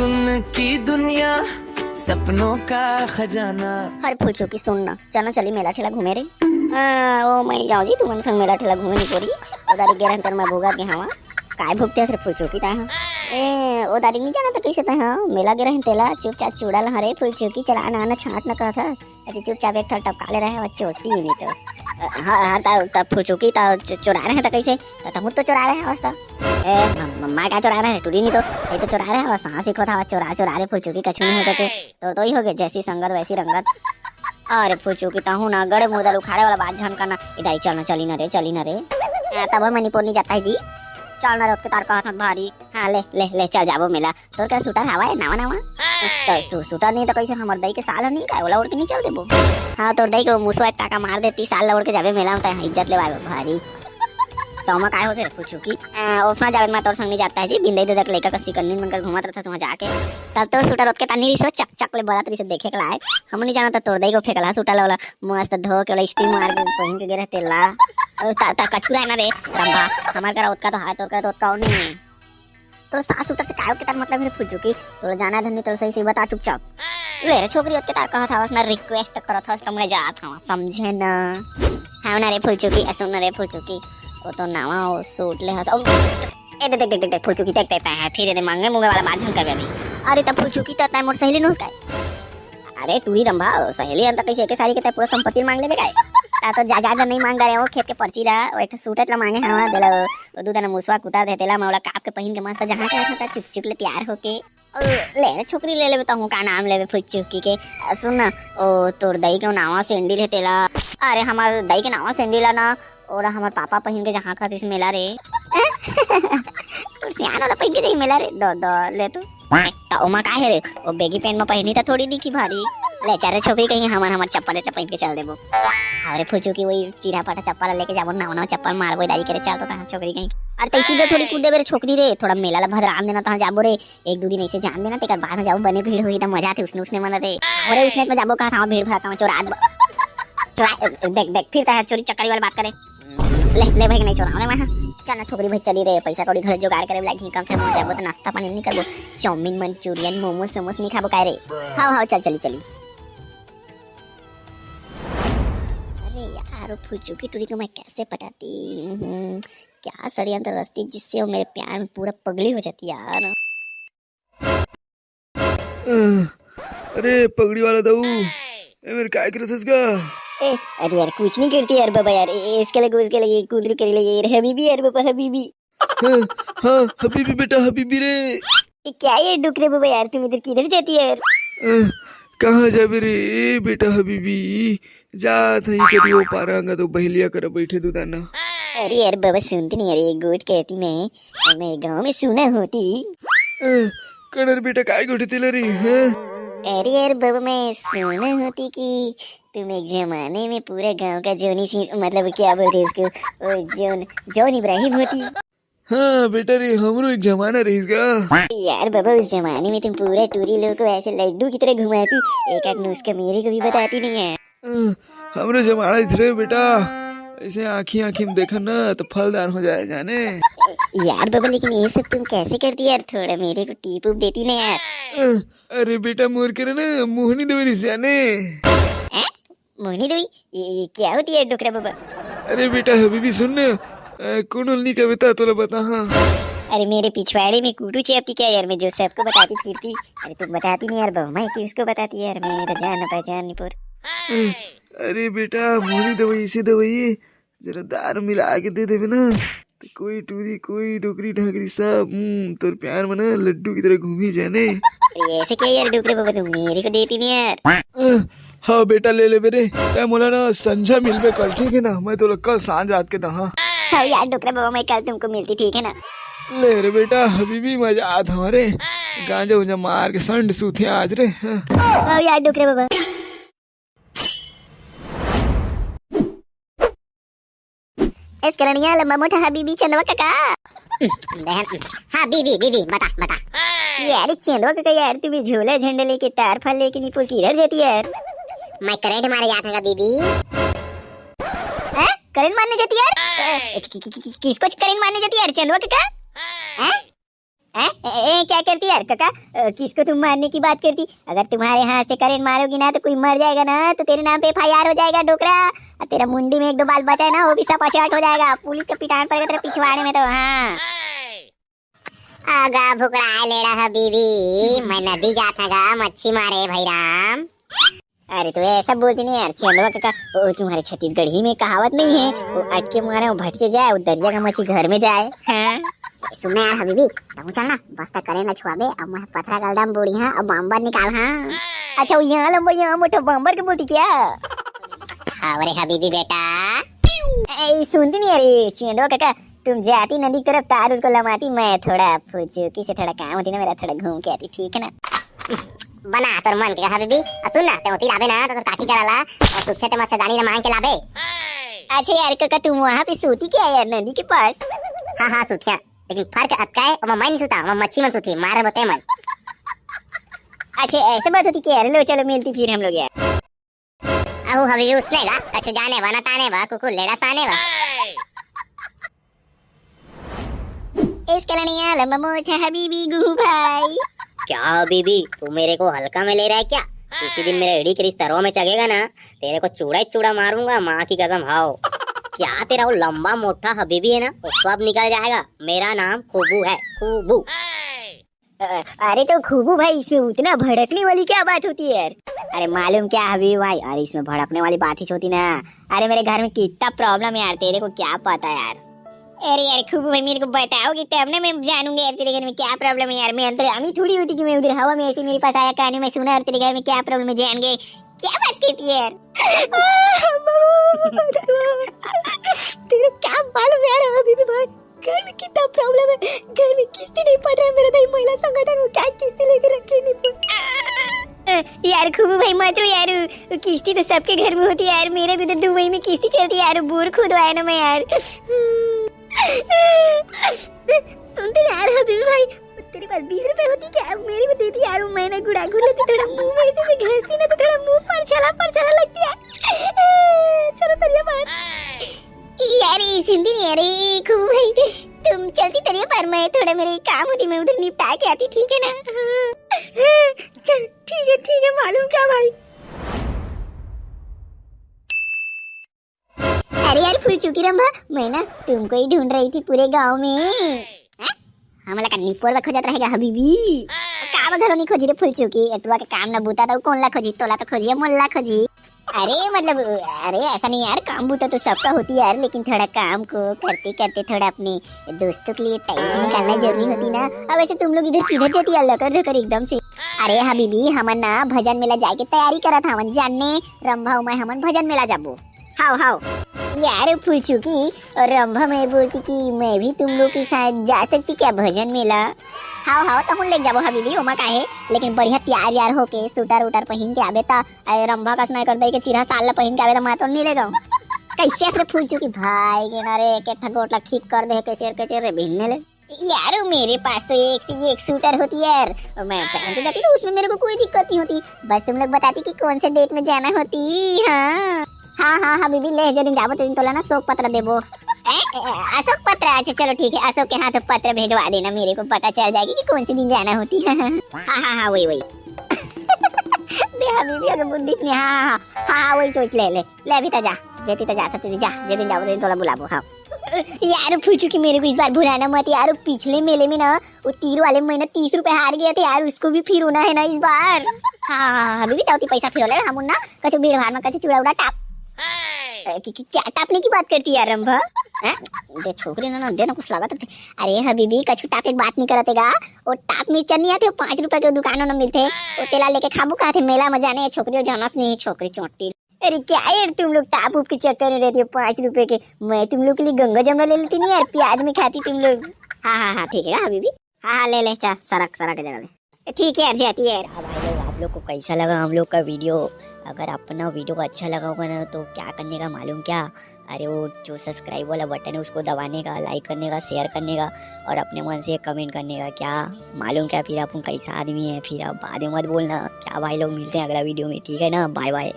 उनकी दुनिया सपनों का खजाना। अरे फुलचू की सुनना, चलना चली मेला ठेला घूमे रे। ओ मैं जाऊँ जी, तुम संग मेला ठेला घूमे नहीं कोरी। ओ दादी गेरन तर मैं भोगा के हवा काय भुगते रे फुलचू की ता। ए ओ दादी नहीं जाना तो कैसे ता मेला गेरन तेला चुपचाप चूड़ा ला रे फुलचू की चला ना छाट ना कहता ऐसे चुपचाप एक टपका ले रहे हैं चोटी नहीं तो। हाँ ता फुलचू की ता चुरा रहे हैं तो कैसे ता मुझ तो चुरा रहे हैं अवस्था। ए मैं क्या चुरा रहे हैं टूडी नहीं तो ये तो चुरा रहे हैं बस। हाँ सीखो था चुरा रे फुलचू की कछु नहीं होता के तो ही हो गए जैसी संगत वैसी रंगत। अरे फुलचू की ताहू ना गड़े मुर्दा उखाड़े वाला बात झनकाना इधर चलना चली ना रे तब मणिपुर नहीं जाता है जी। चल ना के तार का हाथ भारी। हाँ ले ले ले चल जाबो मेला तोर का सूटर हवा है नावा तो सूटर नहीं तो कैसे हमर दई के साल नहीं का ओला उड़ के नहीं चल देबो। हाँ तोर दई को मुसवा एक टाका मार देती साल उड़ के जाबे मेला में इज्जत ले भारी तो मैं काय होते पूछू की ओफना जावे मैं तोर संग नहीं जाता है जी। बिंदई दे लेका कसी कन्नी मनकर घुमात रहता समझ आके तब तोर सूटर उठ के तनी रिसो चक चक ले बड़ा तरी से देखे के लायक हम नहीं जाना तोर दई को फेकला सूटर वाला मस्त धो के वाला इस्त्री मार के पहिन के गिरे तेला ता कचुरा ना रे रंभा हमार करा उतका तो हाथ तोर का तो उतका नहीं है। तोर सास सूटर से काय के तार मतलब है पूछू की तोर जाना धन्नी तोर सही से बता चुपचाप ले रे छोकरी उठ के तार कहा था बस मैं रिक्वेस्ट करत था हमने जात हूं समझे ना। हां ना रे फुलचू की असुन ना रे फुलचू की वो तो नावा वो सूट ले हंस ए देख फुलचू की देख है फिर ये मांगे मुंगे वाला बात कर अभी। अरे तब फुलचू की तो मोर सहेली नो उसका। अरे टूरी रंभा सहेली अंत कैसे के सारी के पूरा संपत्ति मांग ले बेगाय तो जा नहीं मांग रहे वो खेत के पर्ची रहा वो एक सूट ला मांगे हवा देला दू दाना मुसवा कुता देतेला मौला काप के पहिन के मस्त जहां के रखता चुप चुप ले तैयार होके ले छोकरी ले लेबे तो का नाम लेबे फुलचू के सुन ना ओ तोर दई के नावा सेंडिल है तेला। अरे हमार दई के नावा सेंडिल ना और हमार पापा पहिन के जहां खातिर से मेला रे और सियान वाला पहिन के जाई मेला रे दो ले तो ओमा का है रे ओ बेगी पैंट में पहिनी था थोड़ी दिखी भारी ले चारे छोकरी कहीं हमार चप्पल पहिन के चल देबो। अरे फुलचू की वही चीरा पाटा चप्पल लेके जाबो ना चप्पल मारबो दाई करे चल तो ता छोकरी कहीं। अरे तई सीधे थोड़ी कूद देबे रे छोकरी रे थोड़ा मेला ला भद्राम देना ता जाबो रे एक दो दिन ऐसे जान देना तेकर बाद में जाओ बने भीड़ होई त मजा आते उसने मन रे अरे उसने में जाबो का था भीड़ भड़का में चोरा देख फिर ता चोरी चक्करी वाली बात करे ले भाई नहीं चोरा मैं चल ना छोकरी भाई चली रे पैसा कौड़ी घर जुगाड़ करे लागी कम से कम जाबो तो नाश्ता पानी नहीं करबो चाउमीन मंचूरियन मोमोज समोस नहीं खाबो काय रे। हाँ चल चली। अरे यार फुलचू की टूरी को मैं कैसे पटाती क्या षड्यंत्र रचती जिससे वो मेरे प्यार में पूरा पगली हो जाती यार। अरे पगड़ी वाला दऊ मेरे काय करसगा अरे यार कुछ नहीं करती यार बाबा यार इसके लिए कुंदरू के लिए यार हबीबी यार बाबा हबीबी। हाँ हबीबी बेटा हबीबी रे क्या ये डुकरे बाबा यार तुम इधर किधर जाती है यार। कहाँ जाबे रे बेटा हबीबी जात ही कभी वो पारांगा तो बहलिया कर बैठे दुदाना। अरे यार बाबा सुनती नहीं यार गुड कहती मैं गाँव में सुना होती कणर बेटा काय गोठती रे। अरे यार बाबा मैं सुना होती कि तुम एक जमाने में पूरे गांव का जोनी सी मतलब क्या बोलते हैं उसको जोन इब्राहिम होती। हाँ बेटा रे हमरो एक जमाना रहीगा यार बाबा उस जमाने में तुम पूरे टूरी लोग को ऐसे लड्डू की तरह घुमाती एक नुस्खा मेरे को भी बताती नहीं है। हमरो जमाना रे बेटा ऐसे आँखी में देखा ना तो फलदार हो जाए जाने। यार बाबा लेकिन ये सब तुम कैसे करती यार थोड़ा मेरे को टीप उप देती ना यार। अरे बेटा मोर करे ना मोहनी देवी जाने मोहनी देवी ये क्या होती है डुकरा बाबा। अरे बेटा हबीबी सुन कुंडलनी कविता तोला बता। हाँ अरे मेरे पिछवाड़े में कूटू चेपती क्या यार मैं जो सबको बताती फिरती। अरे तुम बताती नहीं यार बाबा मैं किसको बताती यार मैं तो जान पहचान नहीं पूर। अरे बेटा मोहनी दवाई से दवाई जरा दार मिला के दे देवे ना तो कोई टूरी कोई डोकरी ढाकरी सब तोर प्यार में ना लड्डू की तरह घूमी जाने। ऐसे क्या यार डुकरे बाबा तुम मेरे को देती नहीं यार। हाँ बेटा ले बेरे तय मोला ना संझा मिलबे कल ठीक है ना मैं तो कल सांझ रात के हाँ यार डुकरा बाबा मैं कल तुमको मिलती ठीक है ना। ले रे बेटा हबीबी मजा आत हमारे गांजा उंजा मार के संड सूथे आज रे। हाँ यार डुकरे बाबा इस करणिया लंबा मोटा हबीबी चंदवा काका बहन। हाँ बीबी बता यार चंदवा काका यार तुम्हें झोला झंडा लेके तार फल लेके नीपुर किधर जाती यार। मैं करंट मारे जाता था बीबी। करंट मारने जाती यार किसको करंट मारने जाती यार चंदवा काका। क्या करती यार काका? किसको तुम मारने की बात करती? अगर तुम्हारे हाथ से करंट मारोगी ना तो कोई मर जाएगा ना, तो तेरे नाम पे FIR हो जाएगा डोकरा। और तेरा मुंडी में 1-2 बाल बचा है ना, वो भी सपाट हो जाएगा। पुलिस का पिटान पड़ेगा तेरे पिछवाड़े में तो। हाँ आगा भुकड़ा लेड़ा हबीबी, मैं नदी जाता गा मच्छी मारे भाई राम। अरे तो ऐसा बोलती नहीं यार चंदवा काका। वो तुम्हारे छत्तीसगढ़ी में कहावत नहीं है, वो अटके मारे वो भटके जाए, वो दरिया का मच्छी घर में जाए। हाँ सुनना यार हबीबी, तुम चलना बस्ता करें छुआबे। अब मैं पथरा गलदाम बोड़ी हाँ, अब बम्बर निकाल। हाँ अच्छा, वो यहाँ लंबा यहाँ मोटा बम्बर के बोलती क्या? हाँ अरे हबीबी बेटा। सुनती नहीं अरे चंदवा काका, तुम जाती नदी की तरफ तार को लमाती, मैं थोड़ा फुचुकी से थोड़ा काम होती ना मेरा, थोड़ा घूम के आती। ठीक है ना? बना तोर मन के हबीबी। सुन ना ते लाबे ना तो काठी कराला और सुखे ते मच्छरदानी ना मांग के लाबे। अच्छा यार काका, तुम वहाँ पे सोती क्या यार नदी के पास? हाँ सुथिया, लेकिन फर्क अतका है, और मैं नहीं सुता, मैं मच्छी मन सुती मारे बते मन। अच्छा ऐसे बात होती क्या यार? लो चलो मिलती फिर हम लोग यार। अहो हबीबी उसने गा कछु जाने वा ना ताने वा, कुकुर लेड़ा साने वा। इसके लिए लंबा मोटा हबीबी गुहू भाई। क्या हबीबी, तू मेरे को हल्का में ले रहा है क्या? किसी दिन मेरे एड़ी के रिश्तेदारों में चगेगा ना, तेरे को चूड़ा ही चूड़ा मारूंगा, माँ की कसम। हाओ क्या तेरा वो लंबा मोटा हबीबी है ना, वो सब निकल जाएगा। मेरा नाम खूबू है, खूबू। अरे तो खूबू भाई, इसमें उतना भड़कने वाली क्या बात होती है यार? अरे मालूम क्या हबीबी भाई, अरे इसमें भड़कने वाली बात ही होती ना। अरे मेरे घर में कितना प्रॉब्लम है यार, तेरे को क्या पता यार? अरे यार खूबू भाई, मेरे को बताओगे तब ना मैं जानूंगी यार तेरे घर में क्या प्रॉब्लम है यार। मैं अंतर्यामी थोड़ी होती कि मैं उधर हवा में ऐसे मेरे पास आया कहानी में सुना और तेरे घर में क्या प्रॉब्लम है जान गए। क्या बात करती है यार? तेरे क्या मालूम यार हबीबी भाई, घर में कितना प्रॉब्लम है। घर में किस्ती नहीं पड़ रहा है, मेरा दही महिला संगठन में क्या किस्ती लेकर रखे नहीं यार। खूबू भाई मत रो यार, किस्ती तो सबके घर में होती है यार। मेरे भी तो दुबई में किस्ती चलती है यार, बोर खुदवाया ना मैं यार। सुनते यार हबीबी भाई, तेरे पास 20 रुपए होती क्या? मेरी भी देती यार, मैंने गुड़ा गुड़ लेती, थोड़ा मुंह में ऐसे में घसती ना तो थोड़ा मुंह पर छला लगती है। चलो तरिया मार यार। सुनती नहीं अरे खूबू भाई, तुम चलती तरिया पर, मैं थोड़ा मेरे काम होती, मैं उधर निपटा के आती। ठीक है ना? चल ठीक है मालूम क्या भाई। अरे यार फूल चुकी रंभा, मैं ना तुमको ही ढूंढ रही थी पूरे गांव में। हमला का निपोर खोजत रहेगा हबीबी। काम घरों नहीं खोजी रे फूल चुकी, एटुआ के काम ना बूता तो कौन ला खोजी? तोला तो खोजी मोल्ला खोजी। अरे मतलब अरे ऐसा नहीं यार, काम बूता तो सबका होती यार, लेकिन थोड़ा काम को करते करते थोड़ा अपने दोस्तों के लिए टाइम निकालना जरूरी होती ना। अब वैसे तुम लोग इधर किधर जाती है कर एकदम से? अरे हबीबी, हमन ना भजन मेला जाके तैयारी करा था, हमन जानने रंभा मैं हमन भजन मेला जाबो। हाउ यार फूल चुकी और रंभा मैं बोलती कि मैं भी तुम लोग के साथ जा सकती क्या भजन मेला? हाउ तो हम ले जाबो हबीबी, ओमा काहे, लेकिन बढ़िया तैयार होके सूटर उटर पहन के आबे ता रंभा का स्नाई कर दे के चिरहा साल ला पहन के आबे ता मातो नहीं लेगा। कैसे असरे फूल चुकी भाई के ना रे, के ठगोटला खींच कर दे के चेर रे भिन्ने ले। यार मेरे पास तो एक से एक सूटर होती है यार, मैं पहन के जाती ना, उसमें मेरे को कोई दिक्कत नहीं होती। बस तुम लोग बताती कि कौन से डेट में जाना होती। हाँ हबीबी, ले दिन जाबो दिन तोला ना शोक पत्र देबो। अशोक पत्र? अच्छा चलो ठीक है, अशोक के हाथ पत्र भेजवा देना, मेरे को पता चल जाएगी कि कौन सी दिन जाना होती है। हाँ वही दे हबीबी अगर बुद्धि इतनी। हाँ वही सोच ले भी जा जेती तो जा सकती जा, जे दिन जाबो दिन तोला बुलाबो। हाँ यार पूछू कि मेरे को इस बार भुलाना मत यार। पिछले मेले में ना वो तीर वाले महीना 30 रुपए हार गए थे यार, उसको भी फिर होना है ना इस बार। हाँ हबीबी ताऊती पैसा फिर ले हम ना, कछु भीड़ भाड़ में कछु चूड़ा उड़ा टाप। क्या टापने की बात करती यार रंभा? दे छोकरी ना दे ना कुछ लगा तो। अरे हबीबी कछु टाप एक बात नहीं करतेगा, वो टाप में चन्नी आते 5 रुपए के दुकानों में मिलते, वो तेला लेके खाबू कहा थे मेला में जाने। छोकरी जानस नहीं, छोकरी चोटी। अरे क्या यार तुम लोग टाप उप के चक्कर में रहती हो 5 रुपए के। मैं तुम लोग के लिए गंगा जमुना ले लेती नहीं यार, प्याज में खाती तुम लोग। हाँ ठीक है हबीबी, हाँ ले चा सड़क जगह ले। ठीक है यार जाती है यार। अब भाई लोग आप लोग को कैसा लगा हम लोग का वीडियो? अगर अपना वीडियो को अच्छा लगा होगा ना तो क्या करने का मालूम क्या? अरे वो जो सब्सक्राइब वाला बटन है उसको दबाने का, लाइक करने का, शेयर करने का और अपने मन से कमेंट करने का। क्या मालूम क्या फिर अपन कैसा आदमी है, फिर आप बाद में मत बोलना। क्या भाई लोग, मिलते हैं अगला वीडियो में, ठीक है ना? Bye bye.